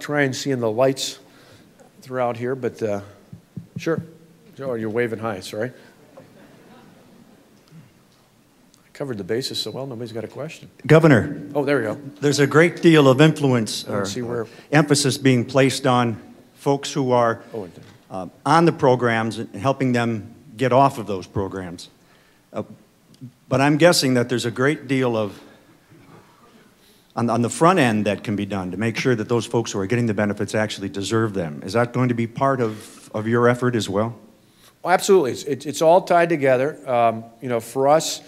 try and see in the lights throughout here, but sure. Joe, you're waving high, sorry. I covered the bases so well, nobody's got a question. Governor. Oh, there we go. There's a great deal of influence or emphasis being placed on folks who are on the programs and helping them get off of those programs. But I'm guessing that there's a great deal of on the front end that can be done to make sure that those folks who are getting the benefits actually deserve them. Is that going to be part of your effort as well? Oh, absolutely. It's all tied together. You know, for us,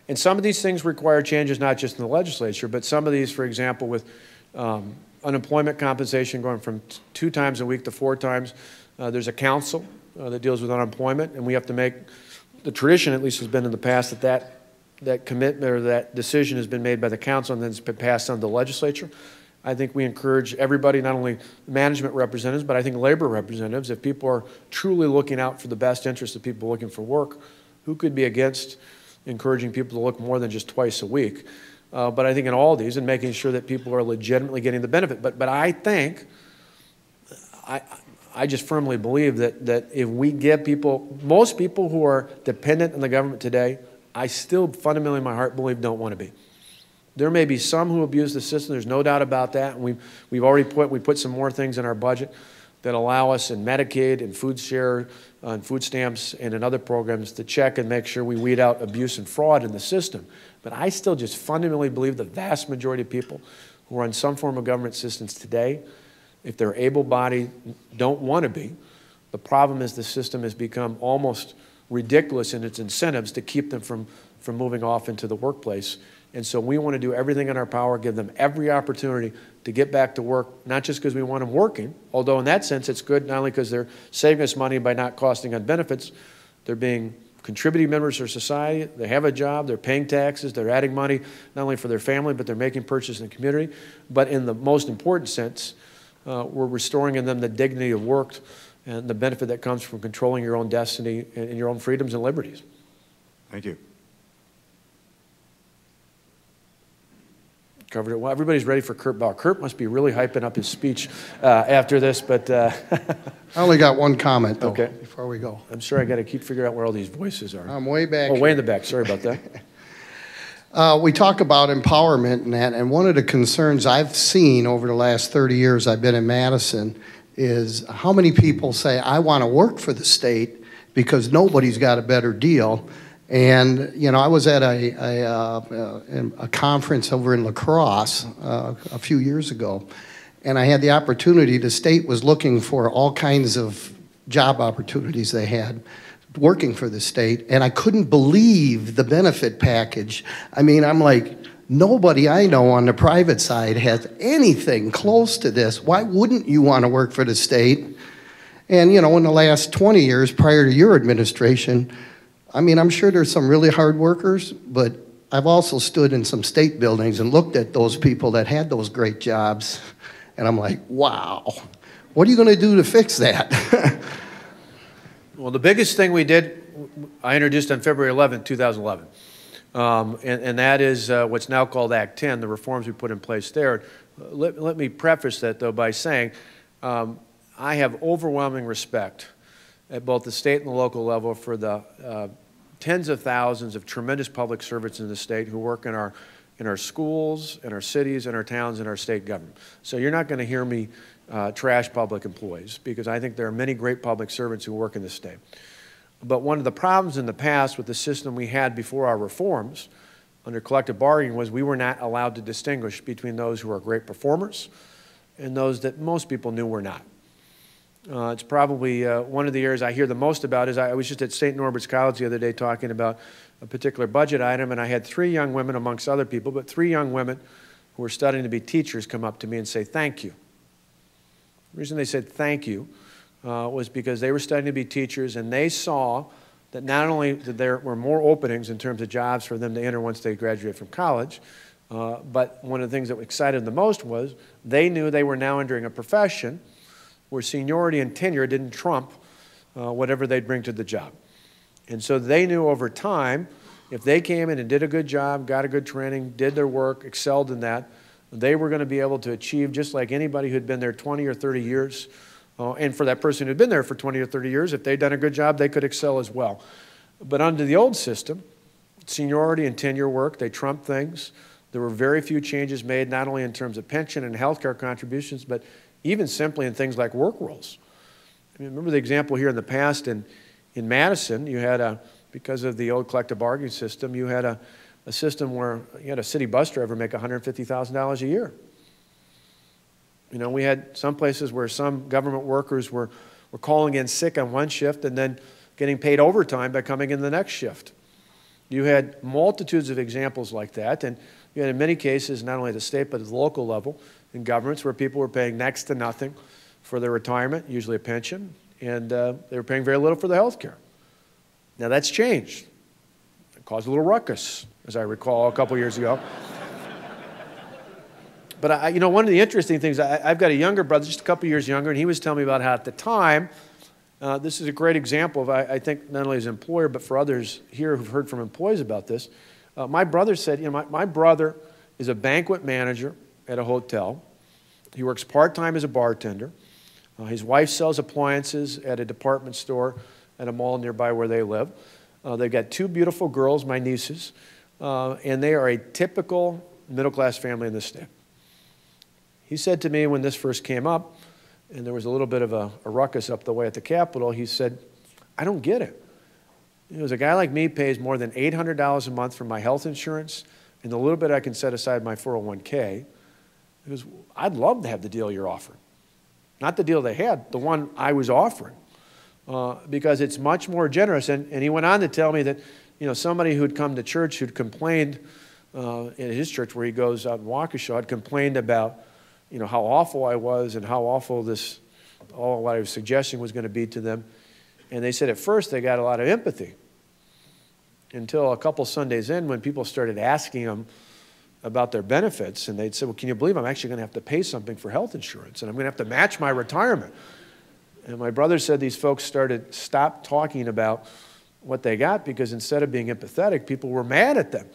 and some of these things require changes not just in the legislature, but some of these, for example, with unemployment compensation going from 2 times a week to 4 times. There's a council that deals with unemployment, and we have to make, the tradition at least has been in the past that commitment or that decision has been made by the council and then it's been passed on to the legislature. I think we encourage everybody, not only management representatives, but I think labor representatives, if people are truly looking out for the best interest of people looking for work, who could be against encouraging people to look more than just twice a week? But I think in all these and making sure that people are legitimately getting the benefit. But I think, I just firmly believe that if we give people, most people who are dependent on the government today, I still fundamentally in my heart believe don't want to be. There may be some who abuse the system, there's no doubt about that, and we've already put some more things in our budget that allow us in Medicaid and food share and food stamps and in other programs to check and make sure we weed out abuse and fraud in the system. But I still just fundamentally believe the vast majority of people who are on some form of government assistance today, if they're able-bodied, don't want to be. The problem is the system has become almost ridiculous in its incentives to keep them from moving off into the workplace. And so we want to do everything in our power, give them every opportunity to get back to work, not just because we want them working, although in that sense it's good not only because they're saving us money by not costing on benefits, they're being contributing members of society, they have a job, they're paying taxes, they're adding money not only for their family, but they're making purchases in the community. But in the most important sense, we're restoring in them the dignity of work and the benefit that comes from controlling your own destiny and your own freedoms and liberties. Thank you. Covered it well. Everybody's ready for Kurt Bauer. Kurt must be really hyping up his speech after this, but... I only got one comment, though, okay, before we go. I'm sorry, I got to keep figuring out where all these voices are. I'm way back way in the back. Sorry about that. We talk about empowerment and that, and one of the concerns I've seen over the last 30 years I've been in Madison is how many people say, I want to work for the state because nobody's got a better deal. And, you know, I was at a conference over in La Crosse a few years ago, and I had the opportunity, the state was looking for all kinds of job opportunities they had working for the state, and I couldn't believe the benefit package. I mean, I'm like, nobody I know on the private side has anything close to this. Why wouldn't you want to work for the state? And, you know, in the last 20 years prior to your administration, I mean, I'm sure there's some really hard workers, but I've also stood in some state buildings and looked at those people that had those great jobs, and I'm like, wow, what are you going to do to fix that? Well, the biggest thing we did, I introduced on February 11, 2011. And that is what's now called Act 10, the reforms we put in place there. Let me preface that, though, by saying I have overwhelming respect at both the state and the local level for the tens of thousands of tremendous public servants in the state who work in our schools, in our cities, in our towns, in our state government. So you're not going to hear me trash public employees, because I think there are many great public servants who work in this state. But one of the problems in the past with the system we had before our reforms under collective bargaining was we were not allowed to distinguish between those who are great performers and those that most people knew were not. It's probably one of the areas I hear the most about is I was just at St. Norbert's College the other day talking about a particular budget item, and I had 3 young women, amongst other people, but 3 young women who were studying to be teachers come up to me and say, thank you. The reason they said thank you was because they were studying to be teachers, and they saw that not only that there were more openings in terms of jobs for them to enter once they graduate from college, but one of the things that excited them the most was they knew they were now entering a profession where seniority and tenure didn't trump whatever they'd bring to the job. And so they knew over time, if they came in and did a good job, got a good training, did their work, excelled in that, they were going to be able to achieve just like anybody who'd been there 20 or 30 years. And for that person who'd been there for 20 or 30 years, if they'd done a good job, they could excel as well. But under the old system, seniority and tenure work, they trumped things. There were very few changes made, not only in terms of pension and health care contributions, but even simply in things like work rules. I mean, remember the example here in the past in Madison, you had because of the old collective bargaining system, you had a system where you had a city bus driver make $150,000 a year. You know, we had some places where some government workers were calling in sick on one shift and then getting paid overtime by coming in the next shift. You had multitudes of examples like that, and you had in many cases, not only at the state but at the local level, in governments where people were paying next to nothing for their retirement, usually a pension, and they were paying very little for the health care. Now that's changed. It caused a little ruckus, as I recall, a couple years ago. But you know, one of the interesting things, I've got a younger brother, just a couple years younger, and he was telling me about how at the time, this is a great example of, I think, not only his employer, but for others here who've heard from employees about this. My brother said, you know, my brother is a banquet manager at a hotel. He works part-time as a bartender. His wife sells appliances at a department store at a mall nearby where they live. They've got two beautiful girls, my nieces, and they are a typical middle-class family in this state. He said to me when this first came up, and there was a little bit of a ruckus up the way at the Capitol, he said, I don't get it. He goes, a guy like me pays more than $800 a month for my health insurance and the little bit I can set aside my 401k. He goes, I'd love to have the deal you're offering. Not the deal they had, the one I was offering, because it's much more generous. And he went on to tell me that, you know, somebody who'd come to church who'd complained in his church where he goes out in Waukesha had complained about, you know, how awful I was and how awful all what I was suggesting was going to be to them. And they said at first they got a lot of empathy until a couple Sundays in when people started asking them about their benefits. And they'd say, well, can you believe I'm actually going to have to pay something for health insurance and I'm going to have to match my retirement? And my brother said these folks stopped talking about what they got because instead of being empathetic, people were mad at them.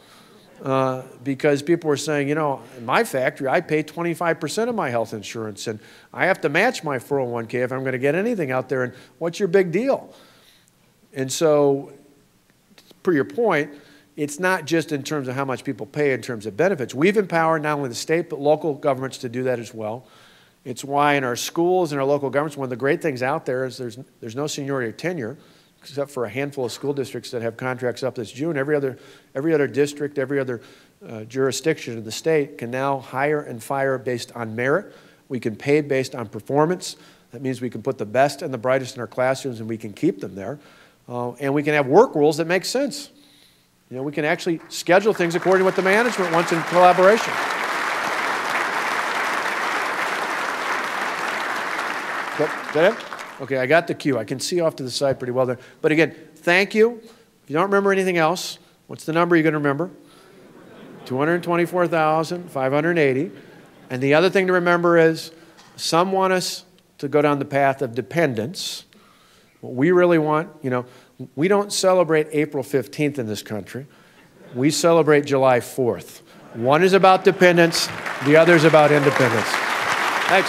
Because people were saying, you know, in my factory, I pay 25% of my health insurance, and I have to match my 401k if I'm going to get anything out there, and what's your big deal? And so, per your point, it's not just in terms of how much people pay in terms of benefits. We've empowered not only the state, but local governments to do that as well. It's why in our schools and our local governments, one of the great things out there is there's no seniority or tenure, except for a handful of school districts that have contracts up this June. Every other district, every other jurisdiction in the state can now hire and fire based on merit. We can pay based on performance. That means we can put the best and the brightest in our classrooms and we can keep them there. And we can have work rules that make sense. You know, we can actually schedule things according to what the management wants in collaboration. Is that it? Okay, I got the cue. I can see off to the side pretty well there. But again, thank you. If you don't remember anything else, what's the number you're going to remember? 224,580. And the other thing to remember is some want us to go down the path of dependence. What we really want, you know, we don't celebrate April 15th in this country. We celebrate July 4th. One is about dependence. The other is about independence. Thanks.